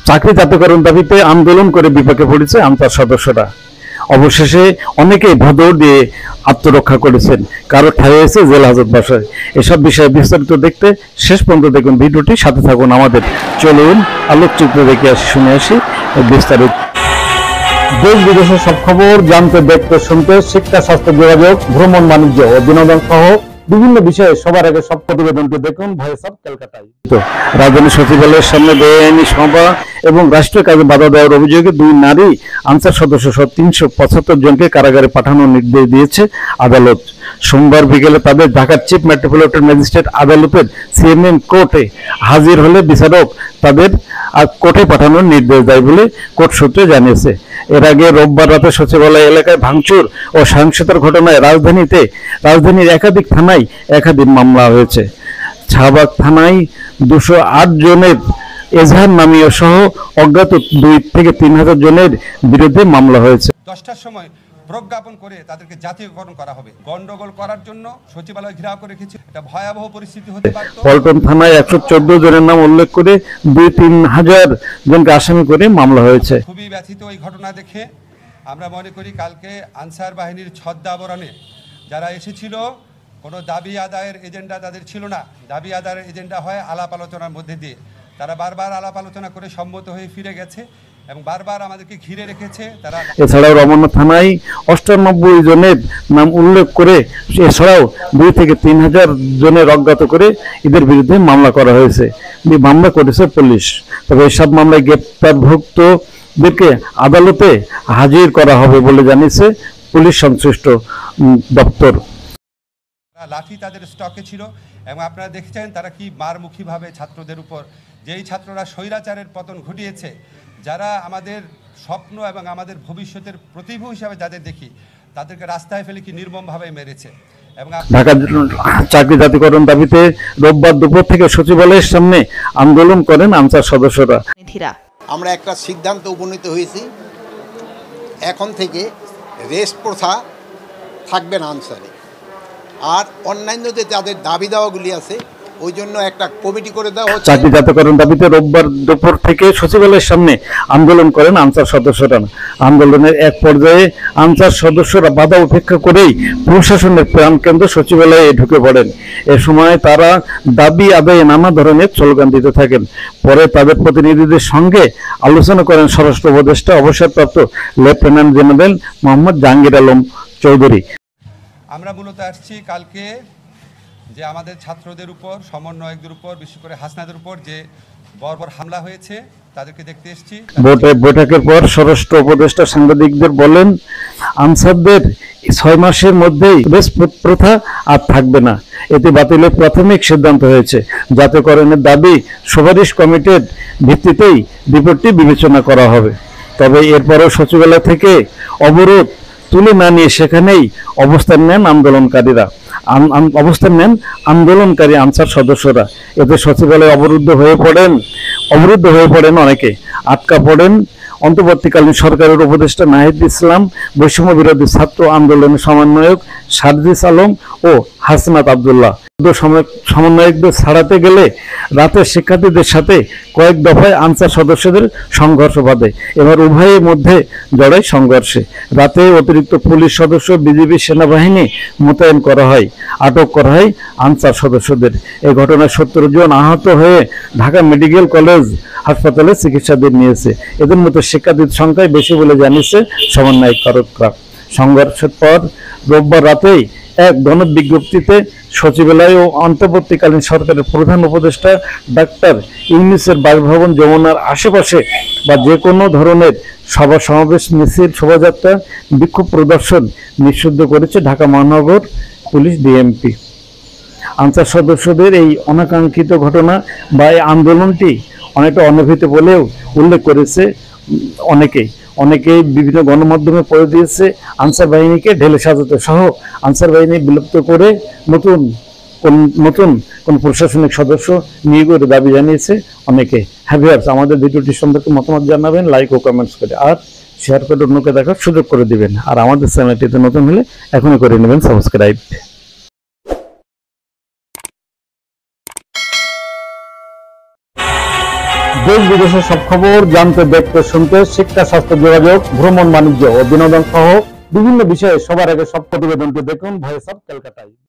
চাকরি জাতীয়করণ দাবিতে আন্দোলন করে বিপাকে পড়েছে আনসার সদস্যরা। অবশেষে অনেকেই ভদর দিয়ে আত্মরক্ষা করেছেন, কারো ঠাই হয়েছে জেল হাজত বাসায়। এসব বিষয়ে বিস্তারিত দেখতে শেষ পর্যন্ত দেখুন ভিডিওটি, সাথে থাকুন আমাদের। চলুন আলোকচিত্র দেখে আসি, শুনে আসি বিস্তারিত। দেশ বিদেশের সব খবর জানতে, দেখতে, শুনতে শিক্ষা, স্বাস্থ্য, যোগাযোগ, ভ্রমণ, বাণিজ্য ও বিনোদন সহ বিভিন্ন বিষয়ে সবার আগে সব প্রতিবেদনটি দেখুন ভয়েস অফ কলকাতায়। রাজধানী সচিবালয়ের সামনে বেআইনি সভা এবং রাষ্ট্রীয় কাজে বাধা দেওয়ার অভিযোগে 2 নারী আনসার সদস্য সহ 375 জনকে কারাগারে পাঠানোর নির্দেশ দিয়েছে আদালত। সোমবার বিকেলে তাদের ঢাকার চিফ মেট্রোপলিটন ম্যাজিস্ট্রেট আদালতের সিএমএম কোর্টে হাজির হলে বিচারক তাদের কোর্টে পাঠানোর নির্দেশ দেয় বলে কোর্ট সূত্রে জানিয়েছে। এর আগে রোববার রাতে সচিবালয় এলাকায় ভাঙচুর ও সহিংসতার ঘটনায় রাজধানীর একাধিক থানায় একাধিক মামলা হয়েছে। শাহবাগ থানায় 208 জনের এজাহার নামীয় সহ অজ্ঞাত 2 থেকে 3,000 জনের বিরুদ্ধে মামলা হয়েছে। 10টার সময় প্রজ্ঞাপন করে তাদেরকে জাতীয়করণ করা হবে। গন্ডগোল করার জন্য সচিবালয় ঘেরাও করে রেখেছে। এটা ভয়াবহ পরিস্থিতি হতে পারত। পল্টন থানায় 114 জনের নাম উল্লেখ করে 2-3,000 জনকে আসামি করে মামলা হয়েছে। খুবই ব্যথিত এই ঘটনা দেখে। আমরা মনে করি কালকে আনসার বাহিনীর ছদ্মাবরণে যারা এসেছিল, কোনো দাবি আদায়ের এজেন্ডা তাদের ছিল না। দাবি আদায়ের এজেন্ডা হয় আলাপ আলোচনার মধ্যে দিয়ে। তারা বারবার আলাপ আলোচনা করে সম্মত হয়ে ফিরে গেছে এবং বারবার আমাদেরকে ঘিরে রেখেছে। তারা এছাড়াও রমনা থানায় 98 জনের নাম উল্লেখ করে এছাড়াও 2 থেকে 3,000 জনের অজ্ঞাত করে এদের বিরুদ্ধে মামলা করা হয়েছে, মামলা করেছে পুলিশ। তবে এসব মামলায় গ্রেপ্তারভুক্তদেরকে আদালতে হাজির করা হবে বলে জানিয়েছে পুলিশ সংশ্লিষ্ট দপ্তর। লাঠি তাদের স্টকে ছিল এবং আপনারা দেখেছেন তারা কি মারমুখীভাবে ছাত্রদের উপর, যেই ছাত্ররা স্বৈরাচারের পতন ঘটিয়েছে, যারা আমাদের স্বপ্ন এবং আমাদের ভবিষ্যতের প্রতিভূ হিসাবে যাদের দেখি, তাদেরকে রাস্তায় ফেলে কি নির্মমভাবে মেরেছে। এবং ঢাকা চাকরি জাতীয়করণ দাবিতে রোববার দুপুর থেকে সচিবালয়ের সামনে আন্দোলন করেন আনসার সদস্যরা। আমরা একটা সিদ্ধান্ত উপনীত হয়েছি, এখন থেকে রেস্ট প্রথা থাকবে না আনসারে। আর অন্যান্য যে যাদের দাবি দাওয়াগুলি আছে ওই জন্য একটা কমিটি করে দেওয়া হচ্ছে। চাকরি জাতীয়করণ দাবিতে রোববার দুপুর থেকে সচিবালয়ের সামনে আন্দোলন করেন আনসার সদস্যরা। আন্দোলনের এক পর্যায়ে আনসার সদস্যরা বাধা উপেক্ষা করেই প্রশাসনের প্রাণকেন্দ্র সচিবালয়ে ঢুকে পড়েন। এ সময় তারা দাবি আদায়ে নানা ধরনের স্লোগান দিতে থাকেন। পরে তাদের প্রতিনিধিদের সঙ্গে আলোচনা করেন স্বরাষ্ট্র উপদেষ্টা অবসরপ্রাপ্ত লেফটেন্যান্ট জেনারেল মোহাম্মদ জাহাঙ্গীর আলম চৌধুরী। আমরা মূলত আসছি কালকে যে আমাদের ছাত্রদের উপর, সমন্বয়কদের উপর, বিশেষ করে হাসনাদের উপর যে বর্বর হামলা হয়েছে তাদেরকে দেখতে এসেছি। বৈঠকের পর স্বরাষ্ট্র উপদেষ্টা সাংবাদিকদের বলেন, আনসারদের 6 মাসের মধ্যেই রেস্ট প্রথা আর থাকবে না। এতে বাতিলের প্রাথমিক সিদ্ধান্ত হয়েছে। জাতীয়করণের দাবি সুপারিশ কমিটির ভিত্তিতেই রিপোর্টটি বিবেচনা করা হবে। তবে এরপরও সচিবালয় থেকে অবরোধ তুলে না নিয়ে সেখানেই অবস্থান নেন আন্দোলনকারী আনসার সদস্যরা। এতে সচিবালয়ে অবরুদ্ধ হয়ে পড়েন অনেকে, আটকা পড়েন অন্তর্বর্তীকালীন সরকারের উপদেষ্টা নাহিদ ইসলাম, বৈষম্য বিরোধী ছাত্র আন্দোলনের সমন্বয়ক সার্জিস আলম ও হাসনাত আব্দুল্লাহ। সমন্বয়কদের ছাড়াতে গেলে রাতে শিক্ষার্থীদের সাথে কয়েক দফায় আনসার সদস্যদের সংঘর্ষ বাধে। এবার উভয়ের মধ্যে জড়ায় সংঘর্ষে রাতে অতিরিক্ত পুলিশ সদস্য, বিজিবি, সেনাবাহিনী মোতায়েন করা হয়, আটক করা হয় আনসার সদস্যদের। এই ঘটনায় 70 জন আহত হয়ে ঢাকা মেডিকেল কলেজ হাসপাতালে চিকিৎসাধীন নিয়েছে। এদের মধ্যে শিক্ষার্থীর সংখ্যাই বেশি বলে জানিয়েছে সমন্বয়কারকরা। সংঘর্ষের পর রোববার রাতেই এক গণবিজ্ঞপ্তিতে সচিবালয় ও অন্তর্বর্তীকালীন সরকারের প্রধান উপদেষ্টা ডাক্তার ইউনূসের বাসভবন যমুনার আশেপাশে বা যে কোনো ধরনের সভা সমাবেশ, মিছিল, শোভাযাত্রা, বিক্ষোভ প্রদর্শন নিষিদ্ধ করেছে ঢাকা মহানগর পুলিশ ডিএমপি। আনসার সদস্যদের এই অনাকাঙ্ক্ষিত ঘটনা বা এই আন্দোলনটি অনেকটা অনভিহিত বলেও উল্লেখ করেছে অনেকেই বিভিন্ন গণমাধ্যমে পড়ে দিয়েছে আনসার বাহিনীকে ঢেলে সাজাতে সহ আনসার বাহিনী বিলুপ্ত করে নতুন কোন প্রশাসনিক সদস্য নিয়োগের দাবি জানিয়েছে অনেকে। হ্যাভিয়ার্স, আমাদের ভিডিওটি সম্পর্কে মতামত জানাবেন লাইক ও কমেন্টস করে, আর শেয়ার করে অন্যকে দেখার সুযোগ করে দিবেন। আর আমাদের চ্যানেলটিতে নতুন হলে এখনই করে নেবেন সাবস্ক্রাইব। দেশ বিদেশের সব খবর জানতে, দেখতে, শুনতে, শিক্ষা, স্বাস্থ্য, যোগাযোগ, ভ্রমণ, বাণিজ্য ও বিনোদন সহ বিভিন্ন বিষয়ে সবার আগে সব প্রতিবেদনটি দেখুন ভয়েস অফ ক্যালকাটায়।